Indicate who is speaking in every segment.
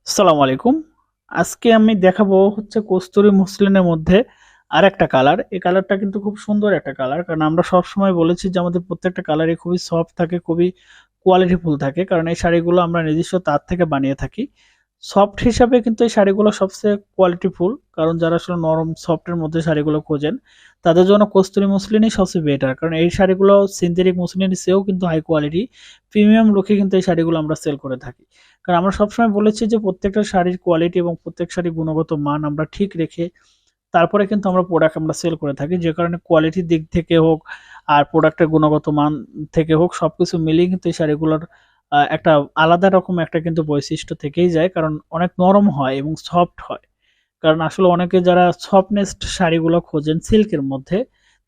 Speaker 1: আসসালামু আলাইকুম। আজকে আমি দেখাবো হচ্ছে কস্তুরী মসলিনের মধ্যে আরেকটা কালার। এই কালারটা কিন্তু খুব সুন্দর একটা কালার, কারণ আমরা সবসময় বলেছি যে আমাদের প্রত্যেকটা কালারই খুবই সফট থাকে, খুবই কোয়ালিটিফুল থাকে, কারণ এই শাড়িগুলো আমরা নিজস্ব তাঁত থেকে বানিয়ে থাকি। সফট হিসাবে কিন্তু এই শাড়িগুলো সবচেয়ে কোয়ালিটিফুল, কারণ যারা আসলে নরম সফটের মধ্যে শাড়িগুলো খোঁজেন তাদের জন্য কস্তুরী মসলিনই সবচেয়ে বেটার, কারণ এই শাড়িগুলো সিনথেটিক মসলিনের চেয়েও কিন্তু হাই কোয়ালিটি, প্রিমিয়াম লুকে কিন্তু এই শাড়িগুলো আমরা সেল করে থাকি। কারণ আমরা সবসময় বলেছি যে প্রত্যেকটা শাড়ির কোয়ালিটি এবং প্রত্যেক শাড়ির গুণগত মান আমরা ঠিক রেখে তারপরে কিন্তু আমরা প্রোডাক্ট আমরা সেল করে থাকি, যে কারণে কোয়ালিটির দিক থেকে হোক আর প্রোডাক্টের গুণগত মান থেকে হোক সবকিছু মিলিয়ে কিন্তু এই শাড়িগুলোর একটা আলাদা রকম একটা কিন্তু বৈশিষ্ট্য থেকেই যায়, কারণ অনেক নরম হয় এবং সফট হয়। কারণ আসলে অনেকে যারা সফটনেস শাড়িগুলো খোঁজেন সিল্কের মধ্যে,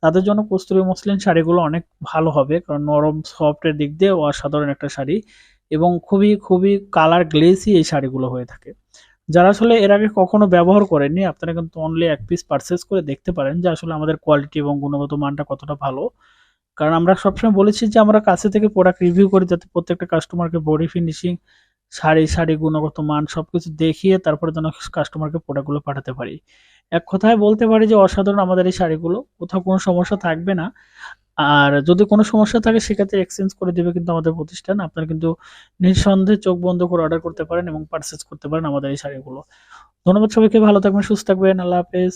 Speaker 1: তাদের জন্য কস্তুরী মসলিন শাড়িগুলো অনেক ভালো হবে, কারণ নরম সফটের দিক দিয়ে অসাধারণ একটা শাড়ি এবং খুবই খুবই কালার গ্লেসি এই শাড়িগুলো হয়ে থাকে। যারা আসলে এর আগে কখনো ব্যবহার করেননি, আপনারা কিন্তু অনলি এক পিস পারচেজ করে দেখতে পারেন যে আসলে আমাদের কোয়ালিটি এবং গুণগত মানটা কতটা ভালো। কারণ আমরা সবসময় বলেছি যে আমরা কাছে থেকে প্রোডাক্ট রিভিউ করি, যাতে প্রত্যেকটা কাস্টমারকে বডি ফিনিশিং, শাড়ি গুণগত মান সবকিছু দেখিয়ে তারপরে যেন কাস্টমারকে প্রোডাক্টগুলো পাঠাতে পারি। এক কথায় বলতে পারি যে অসাধারণ আমাদের এই শাড়িগুলো, কোথাও কোনো সমস্যা থাকবে না। আর যদি কোনো সমস্যা থাকে সেক্ষেত্রে এক্সচেঞ্জ করে দিবে কিন্তু আমাদের প্রতিষ্ঠান। আপনারা কিন্তু নিঃসন্দেহে চোখ বন্ধ করে অর্ডার করতে পারেন এবং পারচেজ করতে পারেন আমাদের এই শাড়িগুলো। ধন্যবাদ সবাইকে, ভালো থাকবেন, সুস্থ থাকবেন, আল্লাহ হাফেজ।